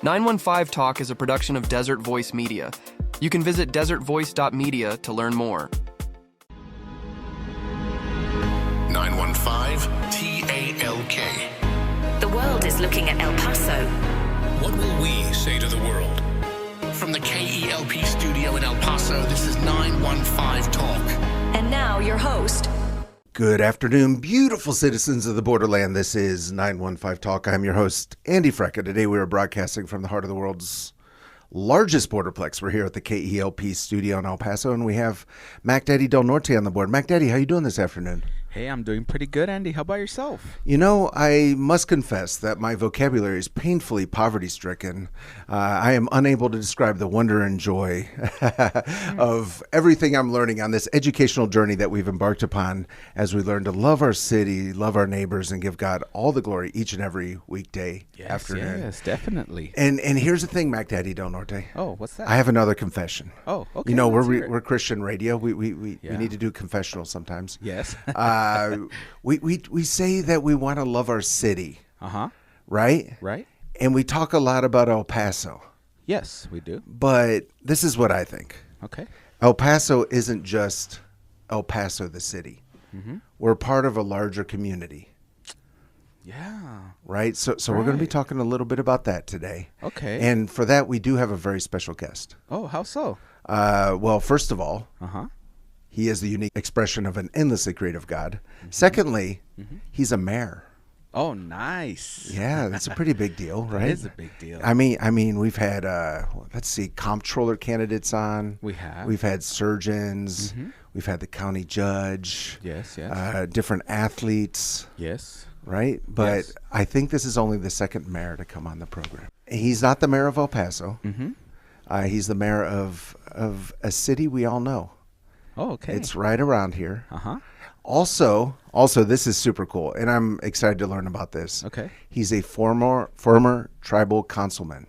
915 Talk is a production of Desert Voice Media. You can visit desertvoice.media to learn more. 915 TALK. The world is looking at El Paso. What will we say to the world? From the KELP studio in El Paso, this is 915 Talk. And now your host. Good afternoon, beautiful citizens of the Borderland. This is 915 Talk. I'm your host, Andy Frecka. Today we are broadcasting from the heart of the world's largest borderplex. We're here at the KELP studio in El Paso, and we have Mac Daddy Del Norte on the board. Mac Daddy, how you doing this afternoon? Hey, I'm doing pretty good, Andy. How about yourself? You know, I must confess that my vocabulary is painfully poverty-stricken. I am unable to describe the wonder and joy of everything I'm learning on this educational journey that we've embarked upon as we learn to love our city, love our neighbors, and give God all the glory each and every weekday afternoon. Yes, definitely. And here's the thing, Mac Daddy Del Norte. Oh, what's that? I have another confession. Oh, okay. You know, let's hear it. we're Christian radio. We Yeah. need to do confessionals sometimes. Yes. We say that we want to love our city, right? Right? And we talk a lot about El Paso, Yes, we do. but this is what I think. Okay. El Paso isn't just El Paso, the city. We're part of a larger community, Yeah. right? So we're going to be Right. talking a little bit about that today. Okay. And for that, we do have a very special guest. Oh, how so? Well, first of all, he is the unique expression of an endlessly creative God. Secondly, he's a mayor. Oh, nice. Yeah, that's a pretty big deal, right? It is a big deal. I mean, we've had let's see, comptroller candidates on. We have. We've had surgeons. We've had the county judge. Yes, yes. Different athletes, Yes. right? But Yes. I think this is only the second mayor to come on the program. He's not the mayor of El Paso. He's the mayor of a city we all know. Oh, okay. It's right around here. Uh-huh. Also, this is super cool, and I'm excited to learn about this. Okay. He's a former tribal councilman.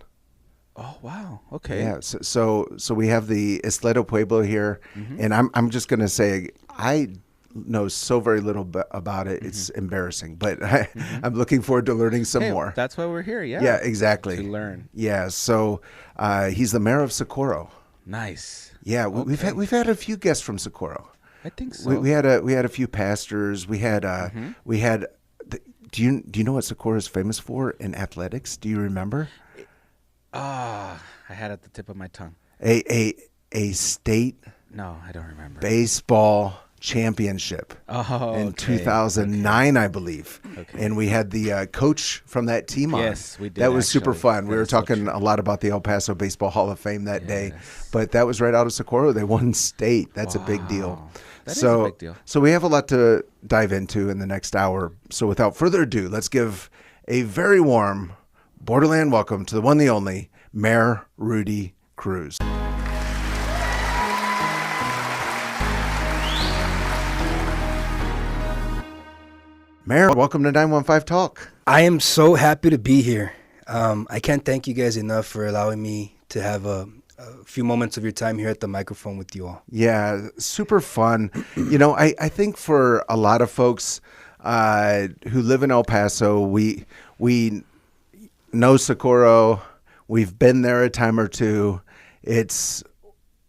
Oh, wow. Okay. Yeah. So we have the Esledo Pueblo here, and I'm just gonna say I know so very little about it. It's embarrassing, but I'm looking forward to learning some Hey, more. that's why we're here. Yeah. Yeah, exactly. To learn. Yeah. So he's the mayor of Socorro. Nice. Yeah, we've had a few guests from Socorro. I think so. We had a few pastors. We had do you know what Socorro is famous for in athletics? Do you remember? I had it at the tip of my tongue. A state No, I don't remember. baseball championship in okay. 2009, I believe. Okay. And we had the coach from that team on. Yes, we did, That was super actually. fun. We That were is so talking true. a lot about the El Paso Baseball Hall of Fame that day, Yes. but that was right out of Socorro. They won state. That's a big deal. Wow. That is a big deal. So we have a lot to dive into in the next hour. So without further ado, let's give a very warm Borderland welcome to the one, the only, Mayor Rudy Cruz. Mayor, welcome to 915 Talk. I am so happy to be here. I can't thank you guys enough for allowing me to have a few moments of your time here at the microphone with you all. Yeah, super fun. You know, I think for a lot of folks who live in El Paso, we know Socorro. We've been there a time or two. It's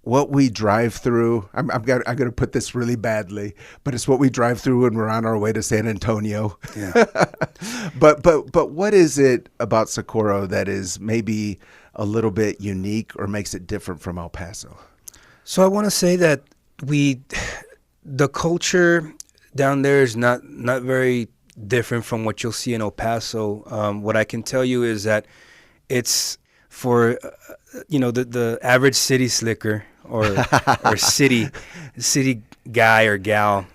what we drive through. I'm going to put this really badly, but it's what we drive through when we're on our way to San Antonio. Yeah. But what is it about Socorro that is maybe a little bit unique or makes it different from El Paso? So I want to say that the culture down there is not very different from what you'll see in El Paso. What I can tell you is that it's for the average city slicker or city guy or gal.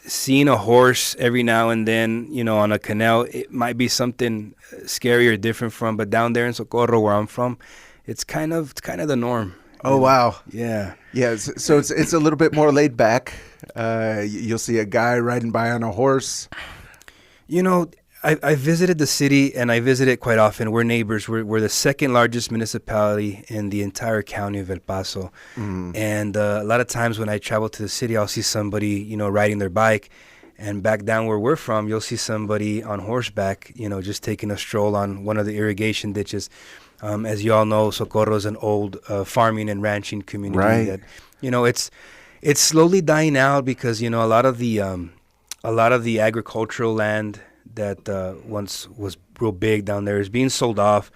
Seeing a horse every now and then, on a canal, it might be something scary or different from. But down there in Socorro, where I'm from, it's kind of the norm. Oh, wow. Yeah. Yeah. So it's a little bit more laid back. You'll see a guy riding by on a horse. I visited the city, and I visit it quite often. We're neighbors. We're the second largest municipality in the entire county of El Paso. And a lot of times when I travel to the city, I'll see somebody, riding their bike. And back down where we're from, you'll see somebody on horseback, just taking a stroll on one of the irrigation ditches. As you all know, Socorro is an old farming and ranching community. Right. That, it's slowly dying out because, a lot of the agricultural land that once was real big down there is being sold off.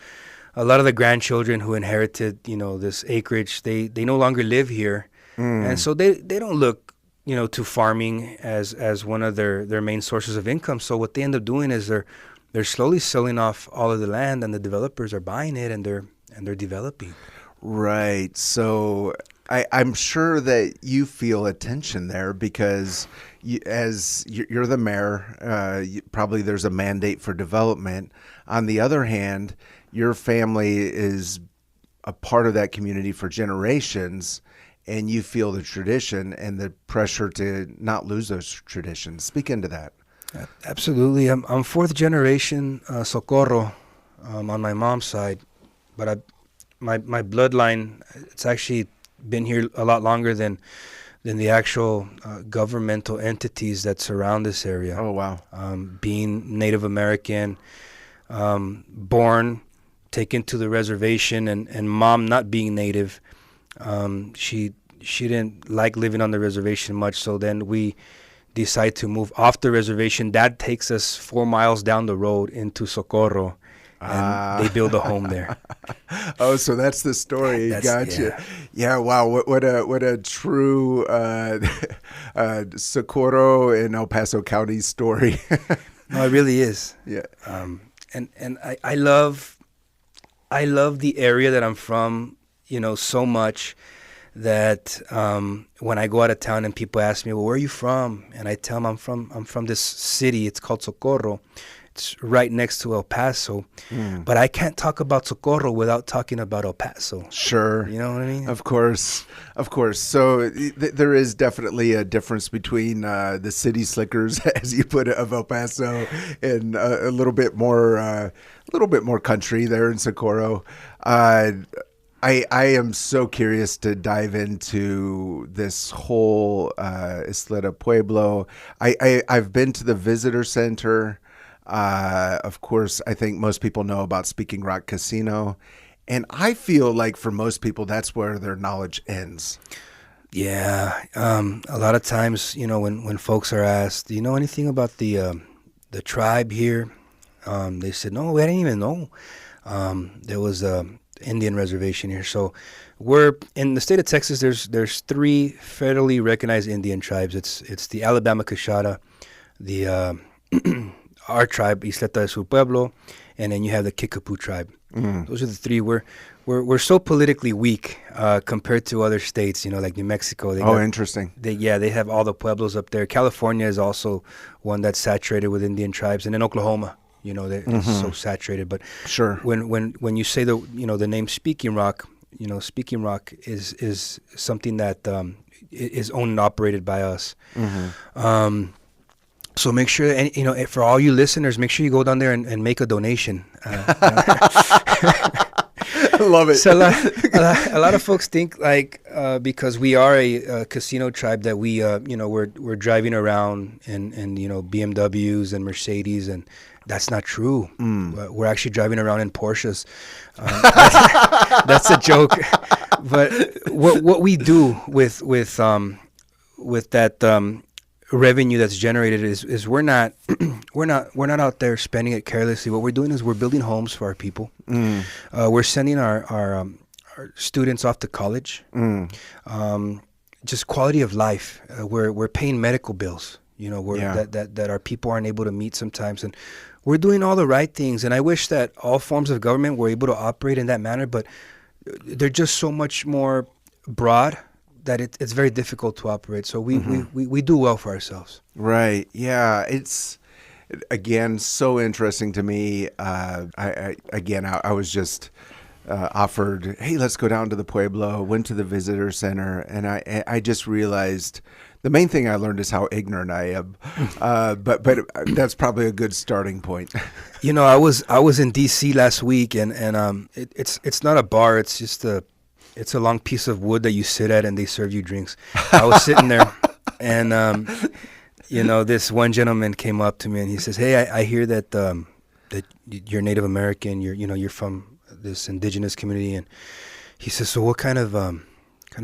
A lot of the grandchildren who inherited, this acreage, they no longer live here. And so they don't look, to farming as one of their main sources of income. So what they end up doing is they're slowly selling off all of the land, and the developers are buying it, and they're developing. Right. So I'm sure that you feel a tension there because you're the mayor, probably there's a mandate for development. On the other hand, your family is a part of that community for generations, and you feel the tradition and the pressure to not lose those traditions. Speak into that. Absolutely. I'm fourth generation Socorro on my mom's side, but my bloodline, it's actually been here a lot longer than the actual governmental entities that surround this area. Oh, wow. Being Native American, born, taken to the reservation, and mom not being Native, she didn't like living on the reservation much, so then we decide to move off the reservation. Dad takes us 4 miles down the road into Socorro, and they build a home there. Oh, so that's the story. Gotcha. Yeah. Wow. What a true Socorro and El Paso County story. No, it really is. Yeah. And I love the area that I'm from, so much that when I go out of town and people ask me, well, where are you from? And I tell them I'm from this city. It's called Socorro. It's right next to El Paso. But I can't talk about Socorro without talking about El Paso. Sure. You know what I mean? Of course. So there is definitely a difference between the city slickers, as you put it, of El Paso, and a little bit more country there in Socorro. I am so curious to dive into this whole Isleta Pueblo. I've been to the visitor center. Of course, I think most people know about Speaking Rock Casino. And I feel like for most people, that's where their knowledge ends. Yeah. A lot of times, when folks are asked, do you know anything about the tribe here? They said, no, we didn't even know. There was a Indian reservation here. So we're in the state of Texas. There's 3 federally recognized Indian tribes. It's the Alabama Coshada, the our tribe, Isleta de Su Pueblo, and then you have the Kickapoo tribe. Those are the 3. We're so politically weak compared to other states, like New Mexico. Interesting. They have all the pueblos up there. California is also one that's saturated with Indian tribes, and then Oklahoma, it's so saturated. But sure, when you say the name Speaking Rock, Speaking Rock is something that is owned and operated by us. So make sure, and for all you listeners, make sure you go down there and make a donation. I love it. So a lot of folks think because we are a casino tribe that we're driving around in BMWs and Mercedes, and that's not true. We're actually driving around in Porsches. That's a joke. But what we do with that revenue that's generated is we're not out there spending it carelessly. What we're doing is we're building homes for our people. We're sending our students off to college. Just quality of life. We're paying medical bills. That our people aren't able to meet sometimes, and we're doing all the right things. And I wish that all forms of government were able to operate in that manner, but they're just so much more broad that it's very difficult to operate. So we do well for ourselves. Right. Yeah. It's, again, so interesting to me. I was just offered, hey, let's go down to the Pueblo, went to the visitor center, and I just realized the main thing I learned is how ignorant I am. But that's probably a good starting point. I was in D.C. last week, and it's not a bar. It's just it's a long piece of wood that you sit at, and they serve you drinks. I was sitting there, and This one gentleman came up to me and he says, "Hey, I hear that that you're Native American. You're from this indigenous community." And he says, "So what kind of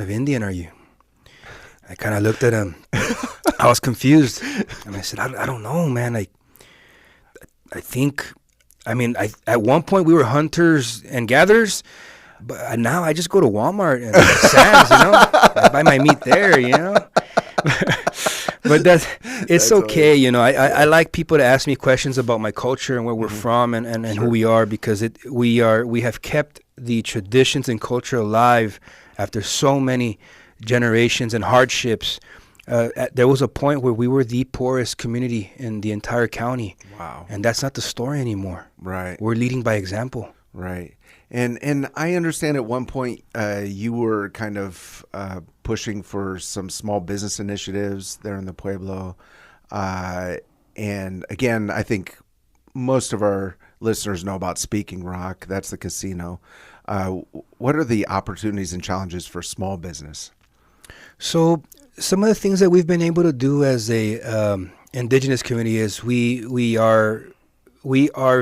Indian are you?" I kind of looked at him. I was confused, and I said, "I don't know, man. I think, at one point we were hunters and gatherers, but now I just go to Walmart and Sam's, I buy my meat there, But it's okay, I like people to ask me questions about my culture and where we're from and who we are, because we have kept the traditions and culture alive after so many generations and hardships. There was a point where we were the poorest community in the entire county. Wow. And that's not the story anymore. Right. We're leading by example. Right. And I understand at one point you were kind of pushing for some small business initiatives there in the Pueblo. And again, I think most of our listeners know about Speaking Rock. That's the casino. What are the opportunities and challenges for small business? So some of the things that we've been able to do as a indigenous community is we are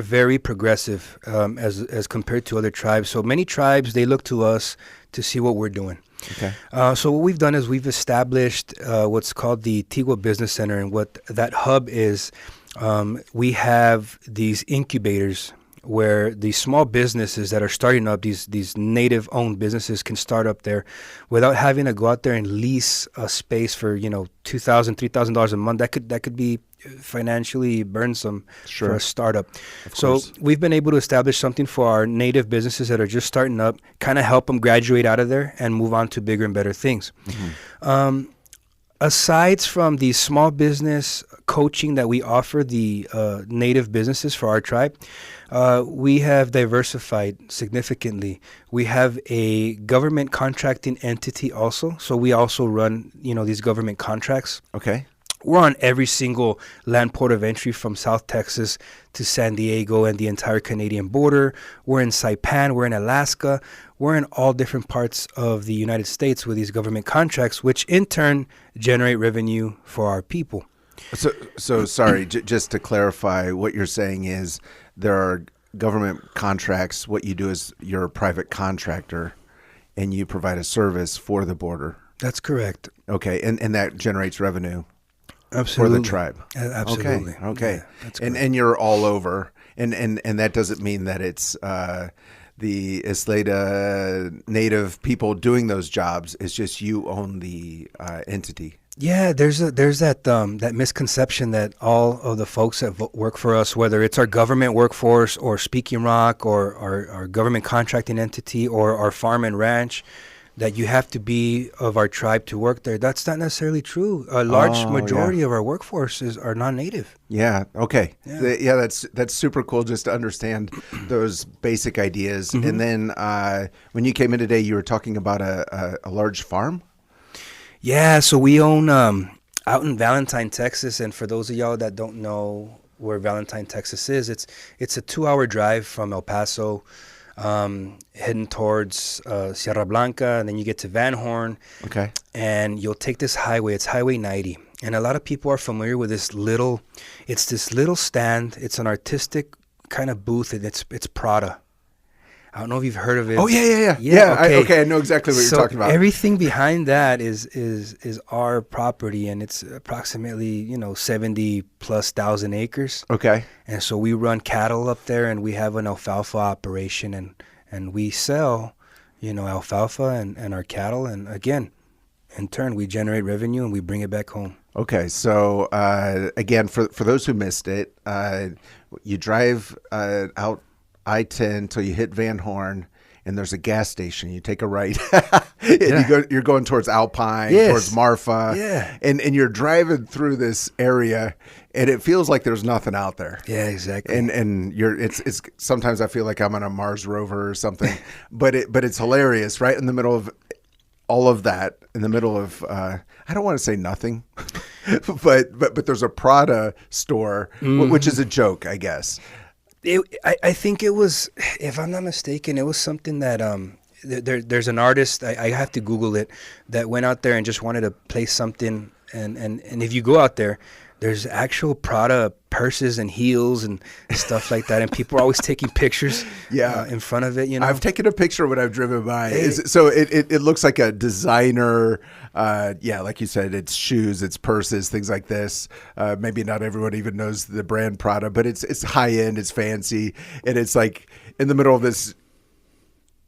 very progressive as compared to other tribes. So many tribes, they look to us to see what we're doing. Okay. So what we've done is we've established what's called the Tigua Business Center, and what that hub is, we have these incubators where these small businesses that are starting up, these native-owned businesses, can start up there without having to go out there and lease a space for $2,000, $3,000 a month. That could be financially burdensome for a startup. So we've been able to establish something for our native businesses that are just starting up, kind of help them graduate out of there and move on to bigger and better things. Mm-hmm. Aside from the small business coaching that we offer the native businesses for our tribe, we have diversified significantly. We have a government contracting entity also. So we also run, these government contracts. Okay. We're on every single land port of entry from South Texas to San Diego and the entire Canadian border. We're in Saipan. We're in Alaska. We're in all different parts of the United States with these government contracts, which in turn generate revenue for our people. So sorry, just to clarify, what you're saying is there are government contracts. What you do is you're a private contractor and you provide a service for the border. That's correct. Okay, and that generates revenue. Absolutely. For the tribe. Absolutely. Okay. Yeah, that's correct. And you're all over. And that doesn't mean that it's the Isleta native people doing those jobs. It's just you own the entity. Yeah, there's that misconception that all of the folks that work for us, whether it's our government workforce or Speaking Rock or our government contracting entity or our farm and ranch, that you have to be of our tribe to work there. That's not necessarily true. A large majority of our workforce are non-native. Yeah. Okay. Yeah. That's super cool just to understand those basic ideas. Mm-hmm. And then when you came in today, you were talking about a large farm. Yeah. So we own out in Valentine, Texas. And for those of y'all that don't know where Valentine, Texas is, it's a 2-hour drive from El Paso. Heading towards Sierra Blanca, and then you get to Van Horn. Okay. And you'll take this highway. It's Highway 90. And a lot of people are familiar with this little stand. It's an artistic kind of booth, and it's Prada. I don't know if you've heard of it. Oh, yeah. Okay. I know exactly what you're talking about. Everything behind that is our property, and it's approximately 70,000+ acres. Okay. And so we run cattle up there, and we have an alfalfa operation, and we sell alfalfa and our cattle, and again, in turn, we generate revenue and we bring it back home. Okay, so again, for those who missed it, you drive out I-10 till you hit Van Horn, and there's a gas station. You take a right, and you're going towards Alpine, towards Marfa, and you're driving through this area, and it feels like there's nothing out there. Yeah, exactly. And it's sometimes I feel like I'm on a Mars rover or something, but it's hilarious, right in the middle of all of that, in the middle of I don't want to say nothing, but there's a Prada store, which is a joke, I guess. I think it was, if I'm not mistaken, it was something that there's an artist, I have to Google it, that went out there and just wanted to play something, and if you go out there, there's actual Prada purses and heels and stuff like that, and people are always taking pictures in front of it. You know, I've taken a picture when I've driven by. So it looks like a designer. Like you said, it's shoes, it's purses, things like this. Maybe not everyone even knows the brand Prada, but it's high end, it's fancy, and it's like in the middle of this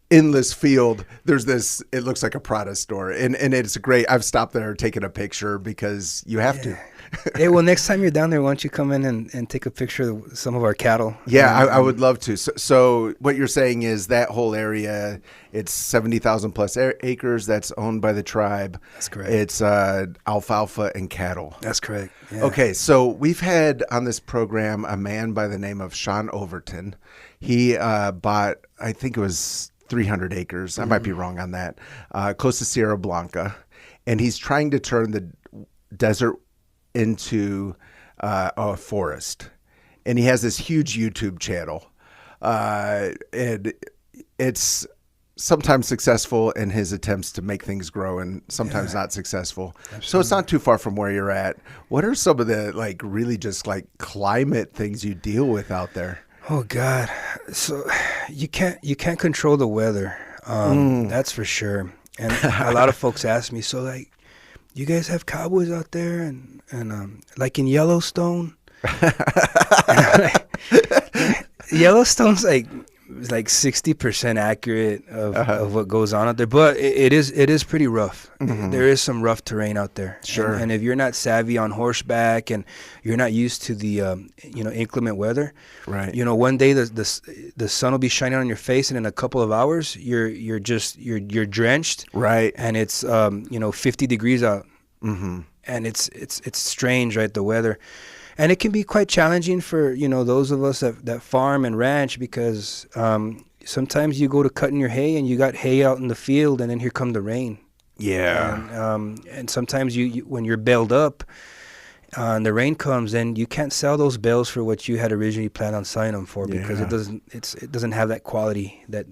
endless field. There's this. It looks like a Prada store, and it's great. I've stopped there, taken a picture because you have to. Hey, well, next time you're down there, why don't you come in and take a picture of some of our cattle? Yeah, I would love to. So what you're saying is that whole area, it's 70,000 plus acres that's owned by the tribe. That's correct. It's alfalfa and cattle. That's correct. Yeah. Okay, so we've had on this program a man by the name of Sean Overton. He bought, I think it was 300 acres. I might be wrong on that, close to Sierra Blanca. And he's trying to turn the desert into a forest, and he has this huge YouTube channel, and it's sometimes successful in his attempts to make things grow, and sometimes not successful. Absolutely. So it's not too far from where you're at. What are some of the really just climate things you deal with out there? Oh God, so you can't control the weather. That's for sure. And a lot of folks ask me, so you guys have cowboys out there and like in Yellowstone? Yellowstone's like 60% accurate of what goes on out there, but it is pretty rough. Mm-hmm. There is some rough terrain out there. Sure. And if you're not savvy on horseback and you're not used to the inclement weather, right? One day the sun will be shining on your face, and in a couple of hours you're drenched, right? And it's 50 degrees out. Mm-hmm. And it's strange, right? The weather. And it can be quite challenging for, those of us that farm and ranch, because sometimes you go to cutting your hay and you got hay out in the field, and then here come the rain. Yeah. And sometimes you when you're baled up and the rain comes, then you can't sell those bales for what you had originally planned on selling them for, because it doesn't have that quality that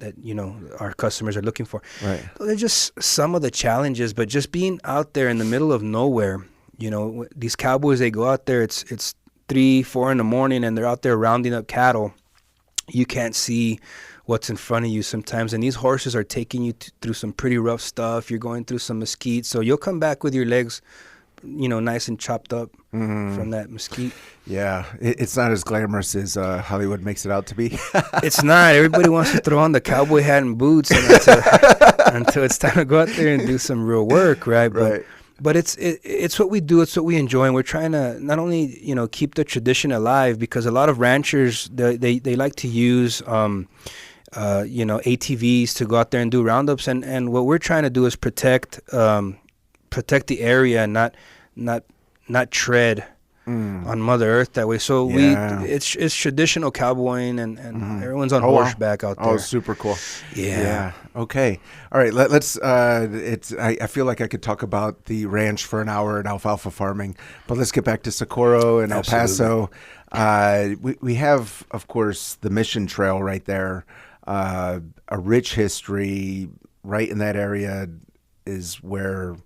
our customers are looking for. Right. So they're just some of the challenges, but just being out there in the middle of nowhere. These cowboys, they go out there, it's 3-4 in the morning, and they're out there rounding up cattle. You can't see what's in front of you sometimes, and these horses are taking you through some pretty rough stuff. You're going through some mesquite, so you'll come back with your legs nice and chopped up from that mesquite. Yeah, it's not as glamorous as Hollywood makes it out to be. It's not. Everybody wants to throw on the cowboy hat and boots until it's time to go out there and do some real work, right? But it's what we do. It's what we enjoy, and we're trying to not only keep the tradition alive, because a lot of ranchers they like to use ATVs to go out there and do roundups, and what we're trying to do is protect the area and not tread on Mother Earth that way. So it's traditional cowboying, and everyone's on horseback out there. Oh, super cool. Yeah. Okay. All right. Let's. I feel like I could talk about the ranch for an hour and alfalfa farming, but let's get back to Socorro and El Paso. We have, of course, the Mission Trail right there. A rich history right in that area is where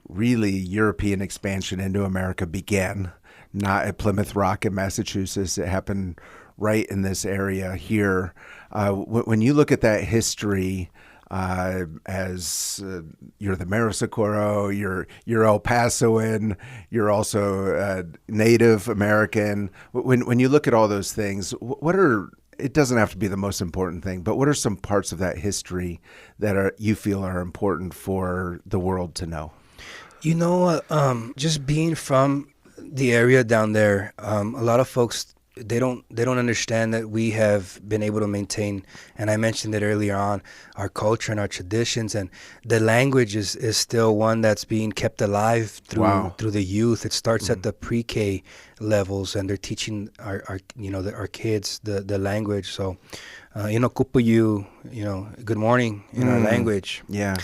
really European expansion into America began. Not at Plymouth Rock in Massachusetts. It happened right in this area here. When you look at that history, as you're the mayor of Socorro, you're El Pasoan, you're also Native American. When you look at all those things, it doesn't have to be the most important thing, but what are some parts of that history that you feel are important for the world to know? Just being from the area down there, a lot of folks, they don't understand that we have been able to maintain, and I mentioned it earlier on, our culture and our traditions, and the language is still one that's being kept alive through the youth. It starts at the pre-K levels, and they're teaching our kids the language. So, kupuyu, good morning in our language. Yeah.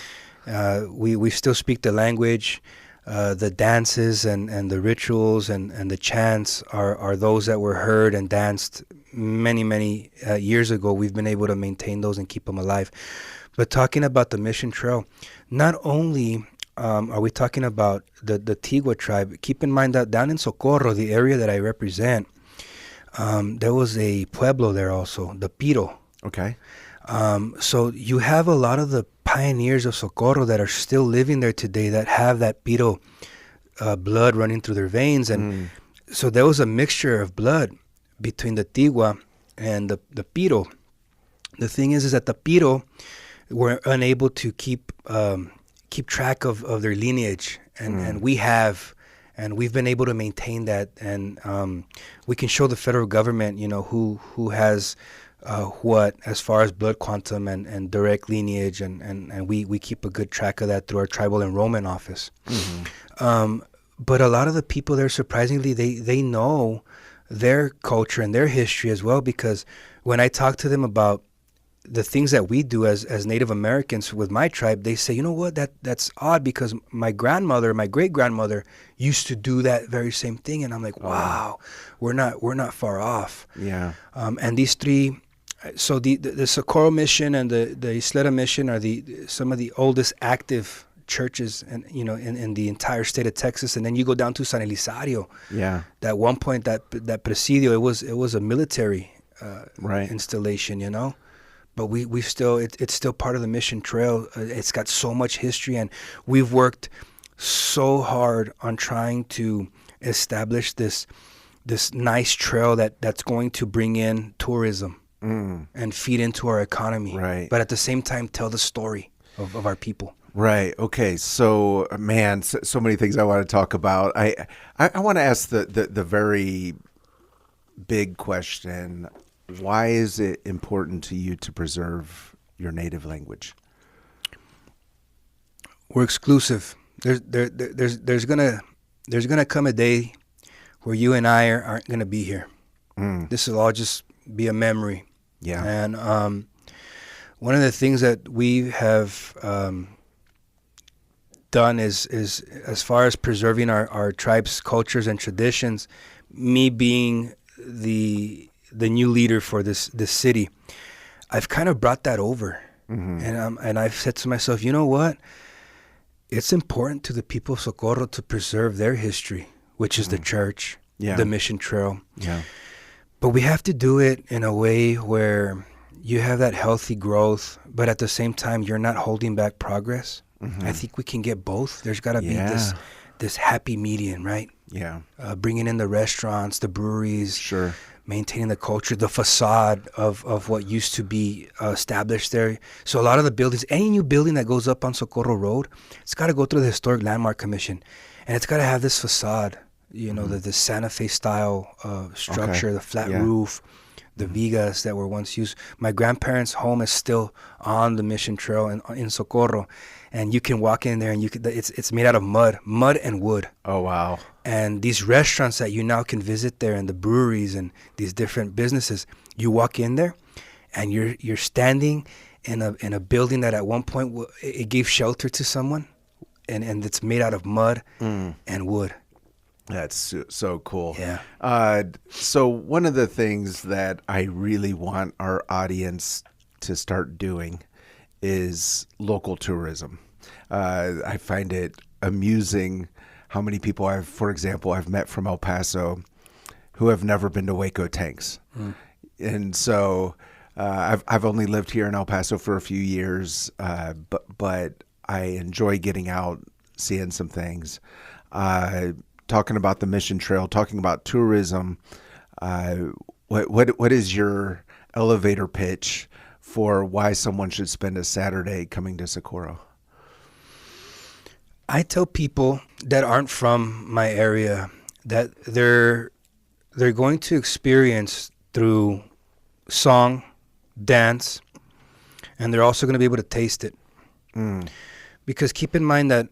We still speak the language. The dances and the rituals and the chants are those that were heard and danced many years ago. We've been able to maintain those and keep them alive. But talking about the Mission Trail, not only are we talking about the Tigua tribe? Keep in mind that down in Socorro, the area that I represent, there was a pueblo there also, the Piro. Okay. So you have a lot of the pioneers of Socorro that are still living there today that have that Piro blood running through their veins. And so there was a mixture of blood between the Tigua and the Piro. The thing is that the Piro were unable to keep track of their lineage, and we have, and we've been able to maintain that, and we can show the federal government, who has what as far as blood quantum and direct lineage, and we keep a good track of that through our tribal enrollment office. But a lot of the people there, surprisingly, they know their culture and their history as well, because when I talk to them about the things that we do as Native Americans with my tribe, they say, you know what, that's odd, because my great-grandmother used to do that very same thing. And I'm like, wow, we're not far off. Yeah. And these three, so the Socorro mission and the Isleta mission are some of the oldest active churches in the entire state of Texas. And then you go down to San Elizario. Yeah. At one point, that presidio, it was a military Right. installation, But we still, it's still part of the mission trail. It's got so much history, and we've worked so hard on trying to establish this nice trail that's going to bring in tourism and feed into our economy. Right. But at the same time, tell the story of our people. Right. Okay. So, man, so many things I want to talk about. I want to ask the very big question. Why is it important to you to preserve your native language? We're exclusive. There's gonna come a day where you and I aren't gonna be here. This will all just be a memory. Yeah. And one of the things that we have done is as far as preserving our tribe's cultures and traditions, me being the new leader for this city, I've kind of brought that over. And I've said to myself, you know what? It's important to the people of Socorro to preserve their history, which is the church, the mission trail. Yeah. But we have to do it in a way where you have that healthy growth, but at the same time, you're not holding back progress. I think we can get both. There's got to be this happy median, right? Yeah. Bringing in the restaurants, the breweries. Sure. Maintaining the culture, the facade of what used to be established there. So a lot of the buildings, any new building that goes up on Socorro Road, it's got to go through the Historic Landmark Commission. And it's got to have this facade, the Santa Fe style structure, the flat roof, the vigas that were once used. My grandparents' home is still on the Mission Trail in Socorro. And you can walk in there and it's made out of mud and wood. Oh, wow. And these restaurants that you now can visit there, and the breweries and these different businesses, you walk in there and you're standing in a building that at one point it gave shelter to someone, and it's made out of mud and wood. That's so cool. Yeah. So one of the things that I really want our audience to start doing is local tourism. I find it amusing how many people for example, I've met from El Paso who have never been to Waco Tanks. And so I've only lived here in El Paso for a few years, but I enjoy getting out, seeing some things, talking about the Mission Trail, talking about tourism. What is your elevator pitch for why someone should spend a Saturday coming to Socorro? I tell people that aren't from my area that they're going to experience through song, dance, and they're also going to be able to taste it. Because keep in mind that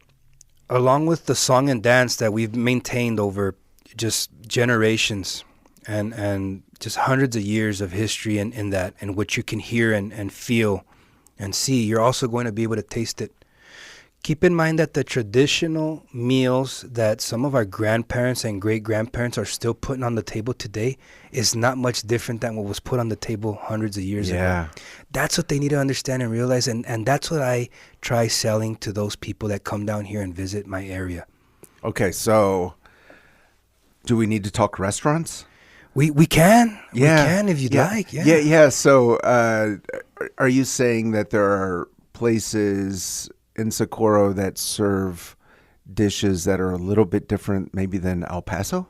along with the song and dance that we've maintained over just generations and just hundreds of years of history in that, and what you can hear and feel and see, you're also going to be able to taste it. keep in mind that the traditional meals that some of our grandparents and great-grandparents are still putting on the table today is not much different than what was put on the table hundreds of years ago. That's what they need to understand and realize, and that's what I try selling to those people that come down here and visit my area. Okay, so do we need to talk restaurants? We can. We can if you'd like. Yeah. So are you saying that there are places in Socorro that serve dishes that are a little bit different maybe than El Paso?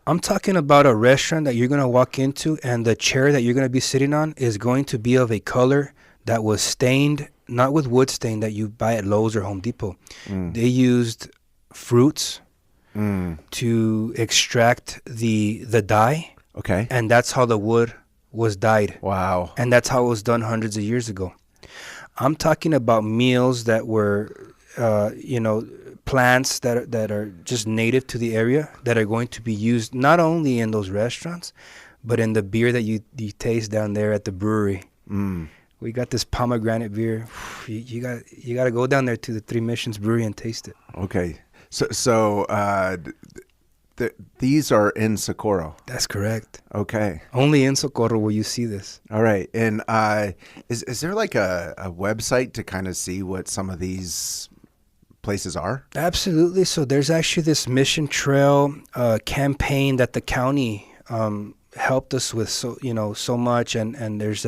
I'm talking about a restaurant that you're going to walk into, and the chair that you're going to be sitting on is going to be of a color that was stained, not with wood stain that you buy at Lowe's or Home Depot. They used fruits to extract the dye. Okay. And that's how the wood was dyed. Wow. And that's how it was done hundreds of years ago. I'm talking about meals that were, plants that are just native to the area that are going to be used not only in those restaurants, but in the beer that you taste down there at the brewery. We got this pomegranate beer. You got to go down there to the Three Missions Brewery and taste it. Okay. So these are in Socorro. That's correct. Okay. Only in Socorro will you see this. All right. And is there like a website to kind of see what some of these places are? Absolutely. So there's actually this Mission Trail campaign that the county helped us with so much, and there's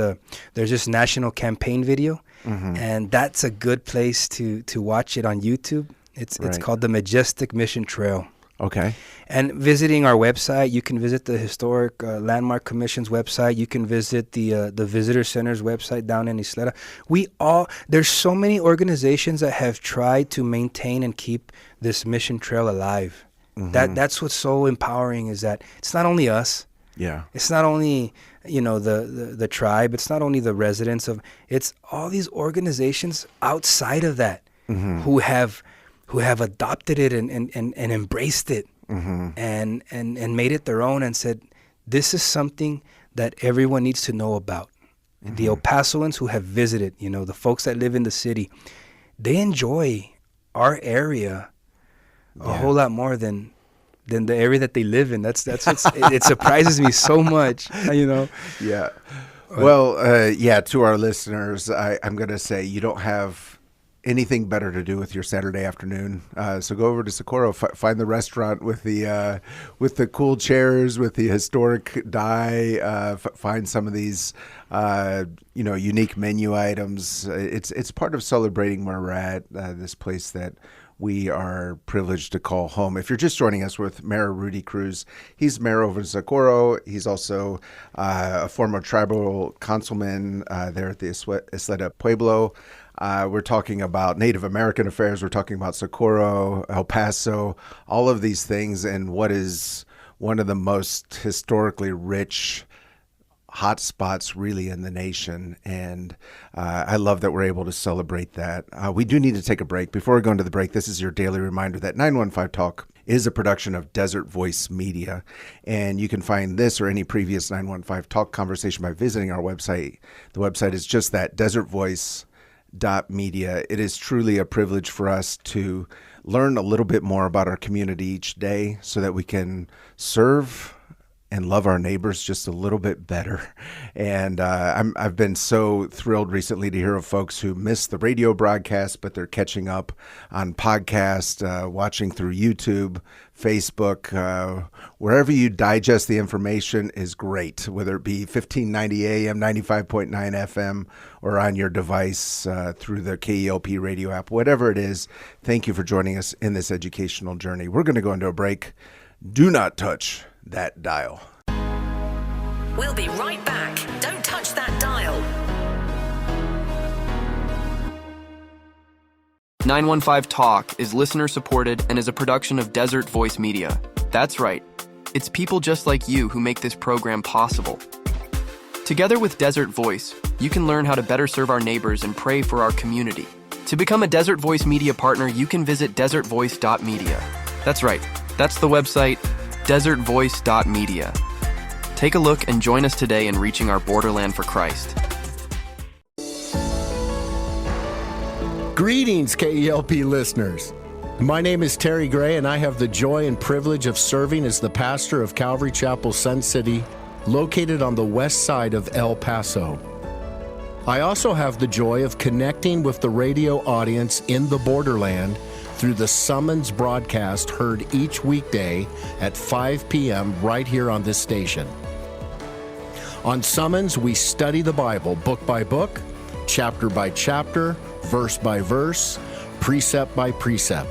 this national campaign video, and that's a good place to watch it on YouTube. It's called the Majestic Mission Trail. Okay. And visiting our website, you can visit the Historic Landmark Commission's website. You can visit the Visitor Center's website down in Isleta. There's so many organizations that have tried to maintain and keep this mission trail alive. That's what's so empowering, is that it's not only us. Yeah. It's not only the tribe. It's not only the residents of. It's all these organizations outside of that who have adopted it and embraced it and made it their own and said, this is something that everyone needs to know about. The El Pasoans who have visited, the folks that live in the city, they enjoy our area a whole lot more than the area that they live in. That's it surprises me so much, Yeah. Well, to our listeners, I'm going to say you don't have anything better to do with your Saturday afternoon. So go over to Socorro, find the restaurant with the cool chairs, with the historic dye, find some of these, unique menu items. It's part of celebrating where we're at, this place that we are privileged to call home. If you're just joining us with Mayor Rudy Cruz, he's mayor over in Socorro. He's also a former tribal councilman there at the Isleta Pueblo. We're talking about Native American affairs. We're talking about Socorro, El Paso, all of these things, and what is one of the most historically rich hot spots really in the nation. And I love that we're able to celebrate that. We do need to take a break. Before we go into the break, this is your daily reminder that 915 Talk is a production of Desert Voice Media. And you can find this or any previous 915 Talk conversation by visiting our website. The website is just that, desertvoice.media. It is truly a privilege for us to learn a little bit more about our community each day so that we can serve and love our neighbors just a little bit better. And I've been so thrilled recently to hear of folks who missed the radio broadcast, but they're catching up on podcast, watching through YouTube, Facebook, wherever you digest the information is great, whether it be 1590 AM, 95.9 FM, or on your device through the KELP radio app, whatever it is. Thank you for joining us in this educational journey. We're going to go into a break. Do not touch that dial. We'll be right back. Don't touch that dial. 915 Talk is listener supported and is a production of Desert Voice Media. That's right. It's people just like you who make this program possible. Together with Desert Voice, you can learn how to better serve our neighbors and pray for our community. To become a Desert Voice Media partner, you can visit desertvoice.media. That's right. That's the website, desertvoice.media. Take a look and join us today in reaching our Borderland for Christ. Greetings, KELP listeners. My name is Terry Gray, and I have the joy and privilege of serving as the pastor of Calvary Chapel Sun City, located on the west side of El Paso. I also have the joy of connecting with the radio audience in the Borderland through the Summons broadcast heard each weekday at 5 p.m. right here on this station. On Summons, we study the Bible book by book, chapter by chapter, verse by verse, precept by precept.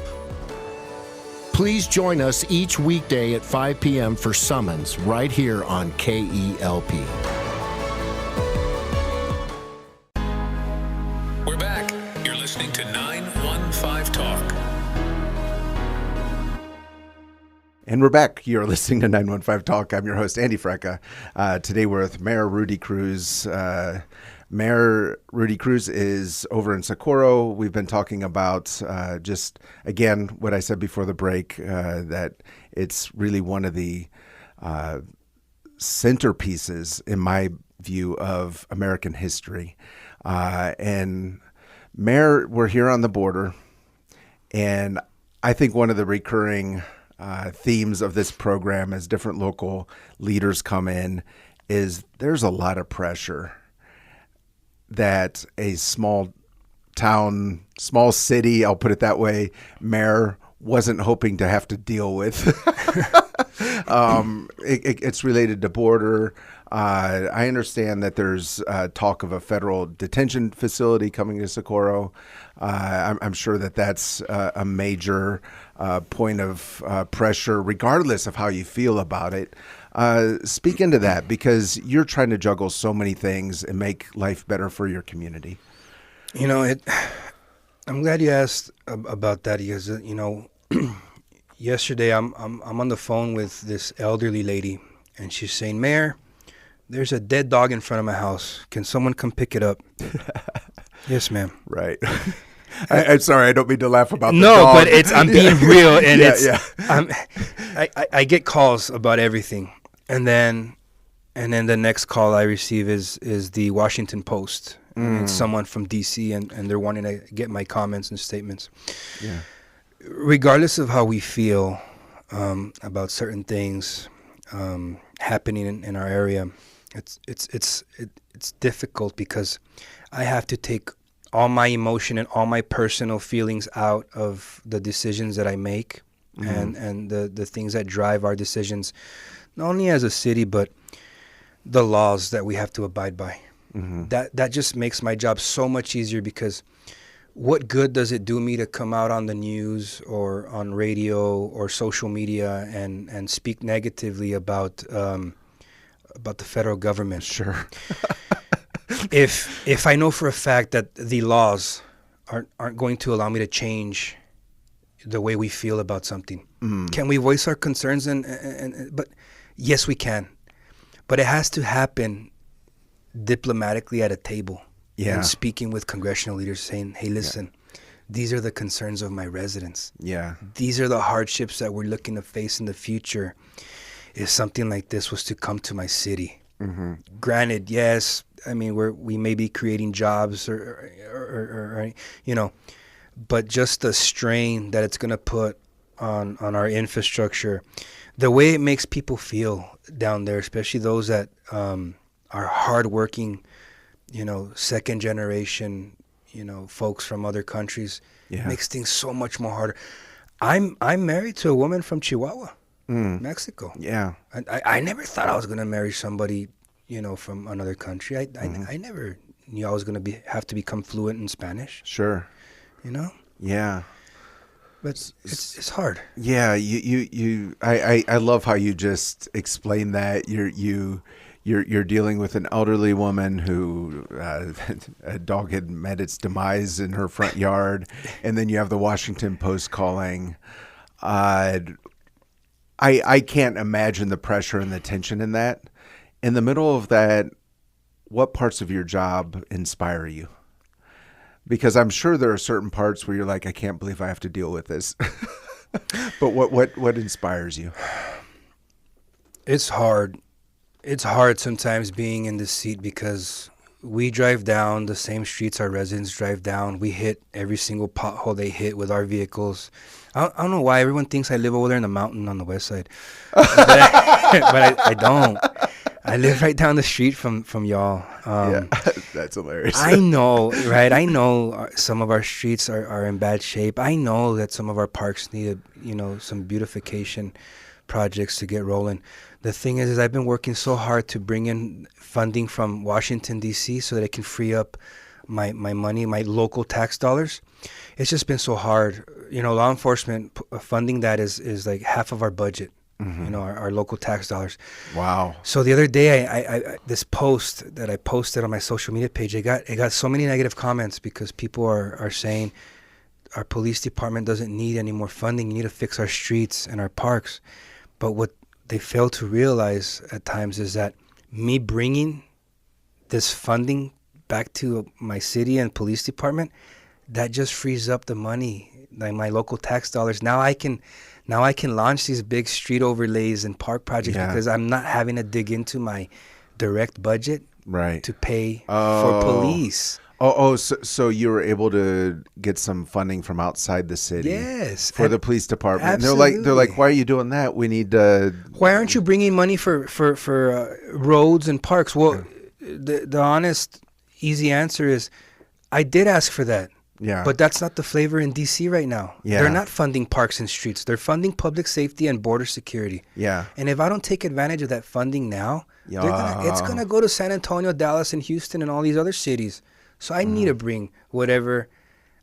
Please join us each weekday at 5 p.m. for Summons right here on KELP. We're back. You're listening to 915 Talk. And we're back. You're listening to 915 Talk. I'm your host, Andy Frecka. Today we're with Mayor Rudy Cruz. Mayor Rudy Cruz is over in Socorro. We've been talking about just, again, what I said before the break, that it's really one of the centerpieces, in my view, of American history. And Mayor, we're here on the border, and I think one of the recurring themes of this program as different local leaders come in is there's a lot of pressure that a small town, small city, I'll put it that way, mayor wasn't hoping to have to deal with. It's related to border. I understand that there's talk of a federal detention facility coming to Socorro. I'm sure that that's a major point of pressure, regardless of how you feel about it. Speak into that, because you're trying to juggle so many things and make life better for your community. You know, I'm glad you asked about that, because yesterday I'm on the phone with this elderly lady, and she's saying, "Mayor, there's a dead dog in front of my house. Can someone come pick it up?" Yes, ma'am. Right. I'm sorry, I don't mean to laugh about the no, dog. but I'm being real, and Yeah. I get calls about everything, and then the next call I receive is the Washington Post. And it's someone from D.C. and they're wanting to get my comments and statements. Yeah. Regardless of how we feel about certain things happening in our area, it's difficult, because I have to take all my emotion and all my personal feelings out of the decisions that I make, and the things that drive our decisions, not only as a city, but the laws that we have to abide by. That just makes my job so much easier, because what good does it do me to come out on the news or on radio or social media and speak negatively about the federal government? Sure. If I know for a fact that the laws aren't going to allow me to change the way we feel about something, can we voice our concerns? But yes, we can. But it has to happen diplomatically at a table. Yeah. And speaking with congressional leaders, saying, "Hey, listen, these are the concerns of my residents. Yeah. These are the hardships that we're looking to face in the future if something like this was to come to my city." Granted, yes, I mean, we may be creating jobs or but just the strain that it's going to put on our infrastructure, the way it makes people feel down there, especially those that are hardworking, second generation, folks from other countries, makes things so much more harder. I'm married to a woman from Chihuahua, Mexico. Yeah. I never thought I was going to marry somebody, from another country. I never knew I was going to have to become fluent in Spanish. Sure. Yeah. But it's hard. Yeah. I love how you just explained that. You're dealing with an elderly woman who a dog had met its demise in her front yard, and then you have the Washington Post calling. I can't imagine the pressure and the tension in that. In the middle of that, what parts of your job inspire you? Because I'm sure there are certain parts where you're like, I can't believe I have to deal with this. But what inspires you? It's hard. It's hard sometimes being in this seat, because we drive down the same streets our residents drive down. We hit every single pothole they hit with our vehicles. I don't know why everyone thinks I live over there in the mountain on the west side, but I don't. I live right down the street from y'all. That's hilarious. I know, right? I know some of our streets are in bad shape. I know that some of our parks need, some beautification projects to get rolling. The thing is I've been working so hard to bring in funding from Washington, D.C. so that I can free up my money, my local tax dollars. It's just been so hard. Law enforcement funding that is like half of our budget. Our local tax dollars. Wow. So the other day, I this post that I posted on my social media page, it got so many negative comments because people are saying our police department doesn't need any more funding. You need to fix our streets and our parks. But what they fail to realize at times is that me bringing this funding back to my city and police department, that just frees up the money, like my local tax dollars. Now I can launch these big street overlays and park projects because I'm not having to dig into my direct budget to pay for police. So you were able to get some funding from outside the city? Yes, for the police department. Absolutely. They're like, why are you doing that? We need to. Why aren't you bringing money for roads and parks? Well, the honest, easy answer is, I did ask for that. Yeah. But that's not the flavor in D.C. right now. Yeah. They're not funding parks and streets. They're funding public safety and border security. Yeah. And if I don't take advantage of that funding now, it's going to go to San Antonio, Dallas, and Houston and all these other cities. So I need to bring whatever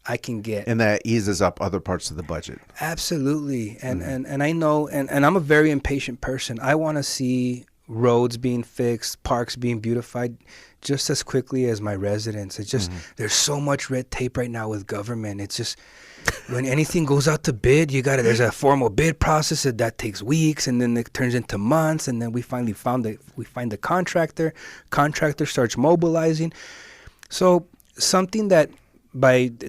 I can get. And that eases up other parts of the budget. Absolutely. And I know, and I'm a very impatient person. I want to see roads being fixed, parks being beautified just as quickly as my residents. It's just, there's so much red tape right now with government. It's just, when anything goes out to bid, there's a formal bid process that takes weeks, and then it turns into months, and then we finally find the contractor starts mobilizing. So something that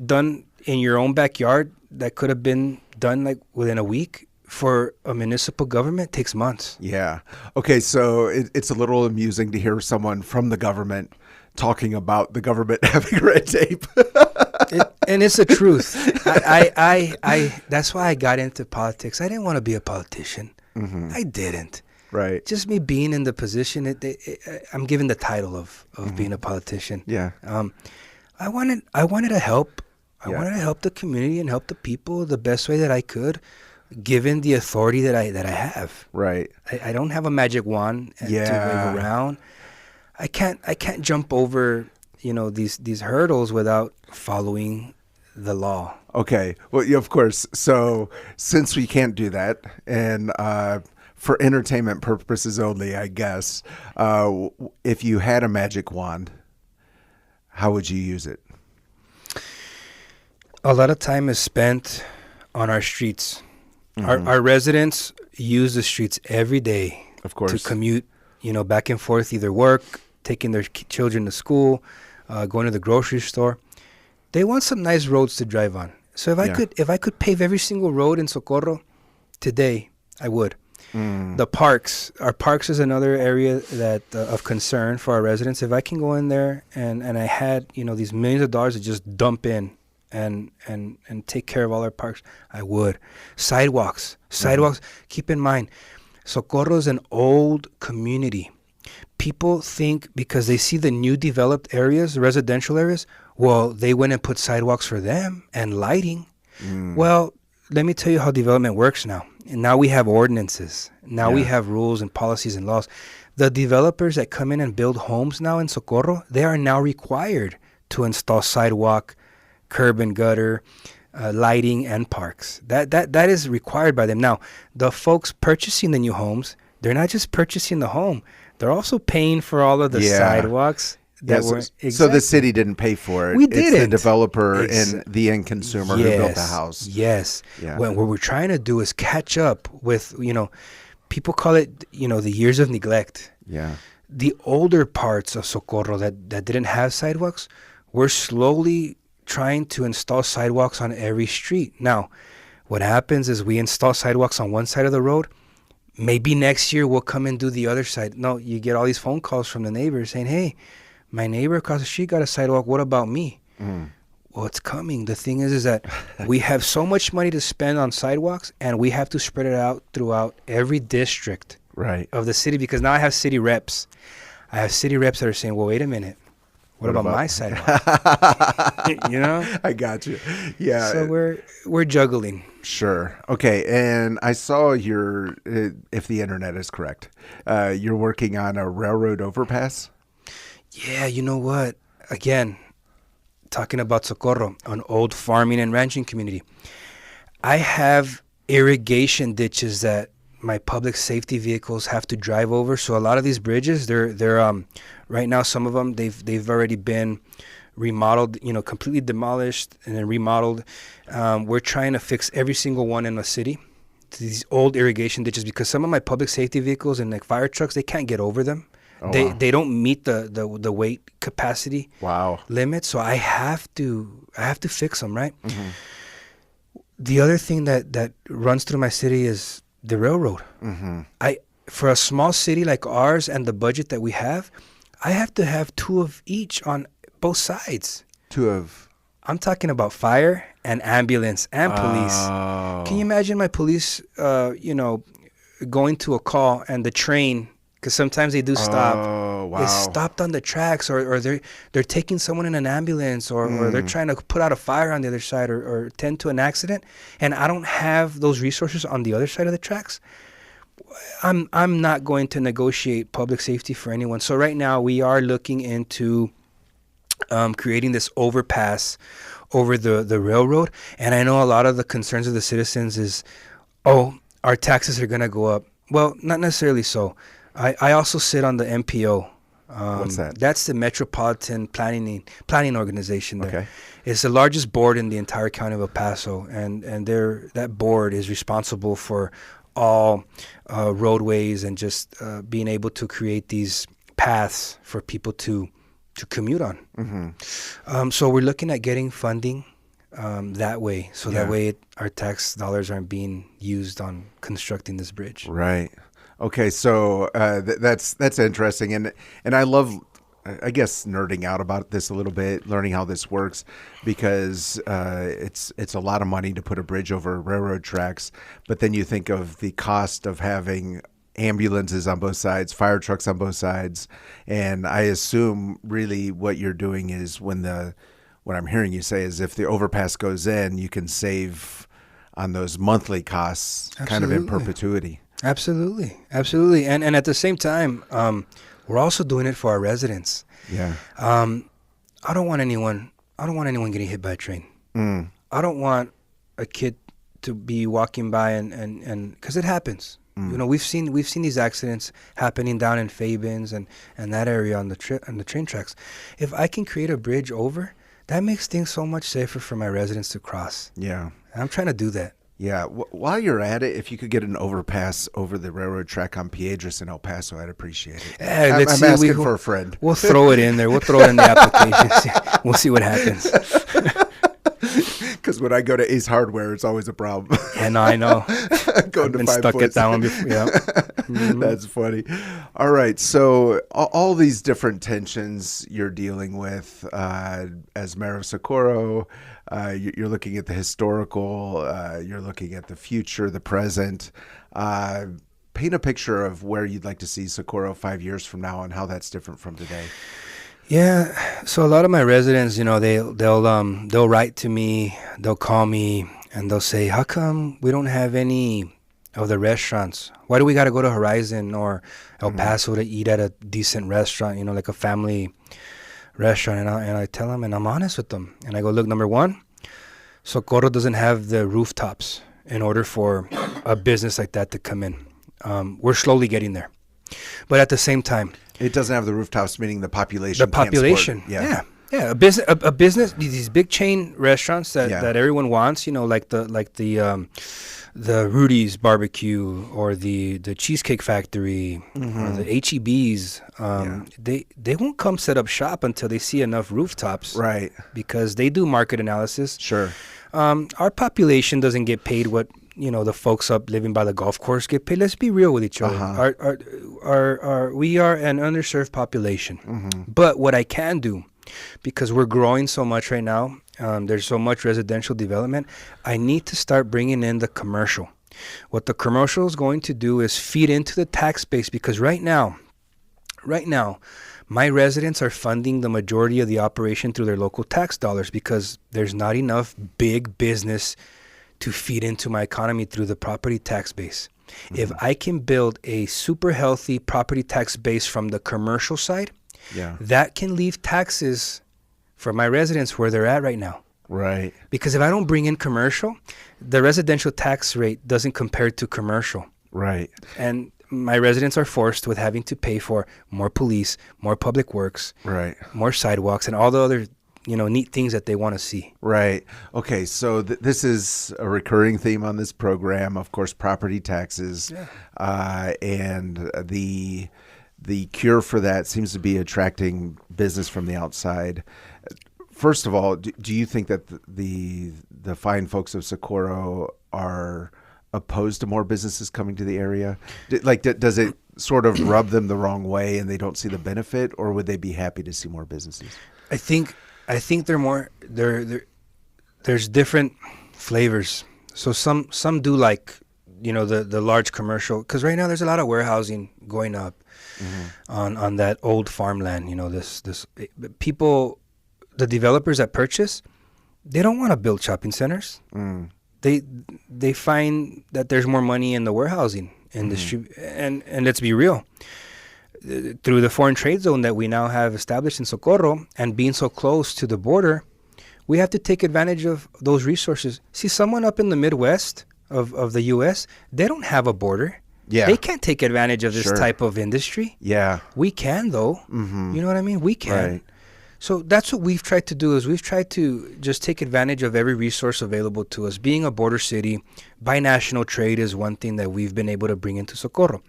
done in your own backyard that could have been done like within a week, for a municipal government takes months. Yeah. Okay, so it's a little amusing to hear someone from the government talking about the government having red tape. And it's the truth. I that's why I got into politics. I didn't want to be a politician. I didn't. Right. Just me being in the position, I'm given the title of being a politician. Yeah. I wanted to help. I wanted to help the community and help the people the best way that I could, given the authority that I have. Right. I don't have a magic wand to wave around. I can't jump over these hurdles without following the law. Okay. Well, yeah, of course. So since we can't do that, and for entertainment purposes only, I guess, if you had a magic wand, how would you use it? A lot of time is spent on our streets. Our residents use the streets every day, of course, to commute, back and forth, either work, taking their children to school, going to the grocery store. They want some nice roads to drive on. So if I could pave every single road in Socorro today, I would. The parks, our parks is another area that of concern for our residents. If I can go in there and I had these millions of dollars to just dump in and take care of all our parks, I would. Sidewalks. Keep in mind, Socorro is an old community. People think because they see the new developed areas, residential areas, well, they went and put sidewalks for them and lighting. Well, let me tell you how development works now. And now we have ordinances. Now we have rules and policies and laws. The developers that come in and build homes now in Socorro, they are now required to install sidewalk, curb and gutter, lighting, and parks. That is required by them. Now, the folks purchasing the new homes, they're not just purchasing the home. They're also paying for all of the sidewalks. So the city didn't pay for it. We didn't. It's the developer and the end consumer who built the house. Yes. Yeah. What we're trying to do is catch up with, people call it, the years of neglect. Yeah. The older parts of Socorro that didn't have sidewalks, we're slowly trying to install sidewalks on every street. Now, what happens is we install sidewalks on one side of the road. Maybe next year we'll come and do the other side. No, you get all these phone calls from the neighbors saying, hey, My neighbor across the street got a sidewalk. What about me? Well, it's coming. The thing is that we have so much money to spend on sidewalks, and we have to spread it out throughout every district of the city, because now I have city reps. I have city reps that are saying, well, wait a minute. What about my sidewalk? You know? I got you. Yeah. So we're juggling. Sure. Okay. And I saw if the internet is correct, you're working on a railroad overpass. Yeah, you know what? Again, talking about Socorro, an old farming and ranching community. I have irrigation ditches that my public safety vehicles have to drive over. So a lot of these bridges, they're right now, some of them they've already been remodeled, completely demolished and then remodeled. We're trying to fix every single one in the city, these old irrigation ditches, because some of my public safety vehicles and like fire trucks, they can't get over them. Oh, they don't meet the weight capacity limit, so I have to fix them, right? Mm-hmm. The other thing that runs through my city is the railroad. Mm-hmm. For a small city like ours and the budget that we have, I have to have 2 of each on both sides. 2 of? I'm talking about fire and ambulance and police. Can you imagine my police, going to a call and the train, because sometimes they do stop. Oh, wow. They stopped on the tracks, or they're taking someone in an ambulance, or they're trying to put out a fire on the other side, or tend to an accident, and I don't have those resources on the other side of the tracks. I'm not going to negotiate public safety for anyone. So right now we are looking into creating this overpass over the railroad, and I know a lot of the concerns of the citizens is, our taxes are going to go up. Well, not necessarily so. I also sit on the MPO. What's that? That's the Metropolitan Planning Organization there. Okay. It's the largest board in the entire county of El Paso, and that board is responsible for all roadways and just being able to create these paths for people to commute on. Mm-hmm. So we're looking at getting funding that way, so that way our tax dollars aren't being used on constructing this bridge. Right. Okay, so that's interesting, and I love, I guess, nerding out about this a little bit, learning how this works, because it's a lot of money to put a bridge over railroad tracks, but then you think of the cost of having ambulances on both sides, fire trucks on both sides, and I assume really what you're doing is what I'm hearing you say is if the overpass goes in, you can save on those monthly costs. Absolutely. Kind of in perpetuity. Absolutely. And at the same time, we're also doing it for our residents. Yeah. I don't want anyone getting hit by a train. I don't want a kid to be walking by and because it happens. We've seen these accidents happening down in Fabens and that area on the train tracks. If I can create a bridge over, that makes things so much safer for my residents to cross. Yeah. And I'm trying to do that. Yeah. While you're at it, if you could get an overpass over the railroad track on Piedras in El Paso, I'd appreciate it. I'm asking for a friend. We'll throw it in there. We'll throw it in the application. We'll see what happens. Because when I go to Ace Hardware, it's always a problem. Yeah, no, I know. I've been stuck at that one before. Yeah. Mm-hmm. That's funny. All right. So all these different tensions you're dealing with as mayor of Socorro, you're looking at the historical, you're looking at the future, the present. Paint a picture of where you'd like to see Socorro 5 years from now and how that's different from today. Yeah, so a lot of my residents, they'll write to me, they'll call me, and they'll say, "How come we don't have any of the restaurants? Why do we got to go to Horizon or El Paso to eat at a decent restaurant? Like a family restaurant?" And I tell them, and I'm honest with them, and I go, "Look, number one, Socorro doesn't have the rooftops in order for a business like that to come in. We're slowly getting there, but at the same time." It doesn't have the rooftops, meaning the population. The population, yeah. A business. These big chain restaurants that everyone wants. Like the Rudy's barbecue or the Cheesecake Factory or the H-E-B's. They won't come set up shop until they see enough rooftops, right? Because they do market analysis. Sure. Our population doesn't get paid what the folks up living by the golf course get paid. Let's be real with each other. We are an underserved population. But what I can do, because we're growing so much right now, there's so much residential development, I need to start bringing in the commercial. What the commercial is going to do is feed into the tax base, because right now, my residents are funding the majority of the operation through their local tax dollars, because there's not enough big business to feed into my economy through the property tax base. If I can build a super healthy property tax base from the commercial side, that can leave taxes for my residents where they're at right now. Right. Because if I don't bring in commercial, the residential tax rate doesn't compare to commercial. Right. And my residents are forced with having to pay for more police, more public works, right, more sidewalks, and all the other neat things that they want to see. Right. Okay. So this is a recurring theme on this program, of course, property taxes, and the cure for that seems to be attracting business from the outside. First of all, do you think that the fine folks of Socorro are opposed to more businesses coming to the area? Does it sort of rub them the wrong way and they don't see the benefit, or would they be happy to see more businesses? I think there's different flavors. So some do like the large commercial, because right now there's a lot of warehousing going up on that old farmland. This people, the developers that purchase, they don't want to build shopping centers. They find that there's more money in the warehousing industry, and let's be real. Through the foreign trade zone that we now have established in Socorro, and being so close to the border, we have to take advantage of those resources. See, someone up in the Midwest of the U.S., they don't have a border. Yeah. They can't take advantage of this type of industry. Yeah. We can, though. You know what I mean? We can. Right. So that's what we've tried to do, is we've tried to just take advantage of every resource available to us. Being a border city, binational trade is one thing that we've been able to bring into Socorro.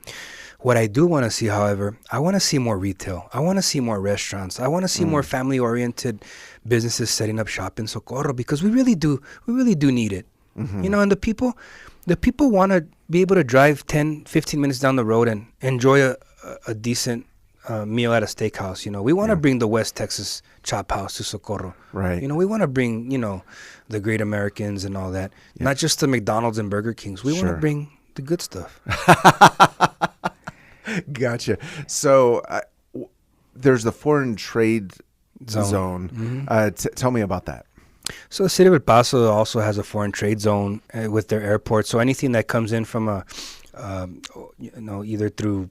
What I do want to see, however, I want to see more retail. I want to see more restaurants. I want to see more family-oriented businesses setting up shop in Socorro, because we really do need it. And the people want to be able to drive 10, 15 minutes down the road and enjoy a decent meal at a steakhouse. We want to bring the West Texas Chop House to Socorro. Right. We want to bring, the Great Americans and all that. Yeah. Not just the McDonald's and Burger Kings. We want to bring the good stuff. Gotcha. So there's the foreign trade zone. Tell me about that. So the city of El Paso also has a foreign trade zone with their airport. So anything that comes in from either through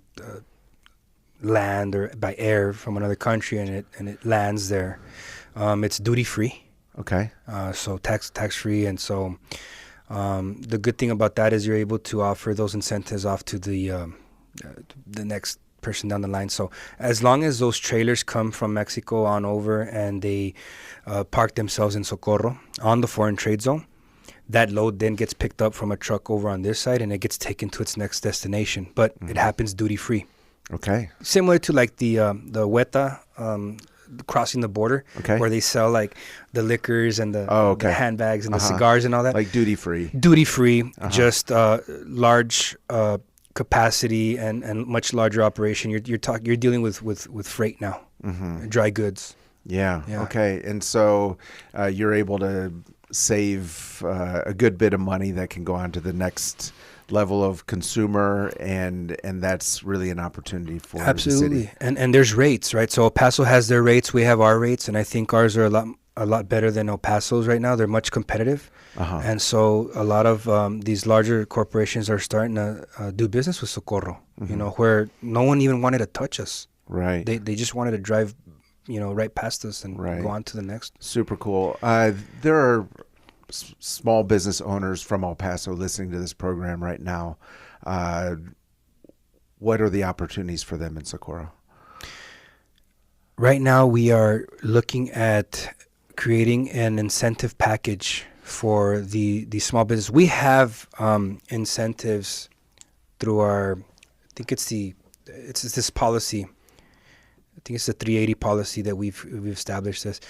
land or by air from another country, and it lands there, it's duty free. Okay. So tax free, and so the good thing about that is you're able to offer those incentives off to the next person down the line. So as long as those trailers come from Mexico on over and they park themselves in Socorro on the foreign trade zone, that load then gets picked up from a truck over on this side and it gets taken to its next destination. But it happens duty free. Okay. Similar to like the Hueta crossing the border, where they sell like the liquors and the handbags and the cigars and all that. Like duty free. Duty free, just large capacity and much larger operation. You're dealing with freight now, dry goods. Yeah. Okay. And so you're able to save a good bit of money that can go on to the next level of consumer, and that's really an opportunity for absolutely. The city. And there's rates, right? So El Paso has their rates, we have our rates, and I think ours are a lot better than El Paso's right now. They're much competitive. And so a lot of these larger corporations are starting to do business with Socorro, where no one even wanted to touch us. Right. They just wanted to drive, right past us and go on to the next. Super cool. There are small business owners from El Paso listening to this program right now. What are the opportunities for them in Socorro? Right now, we are looking at creating an incentive package for the small business. We have incentives through our, I think it's this policy. I think it's the 380 policy that we've established this.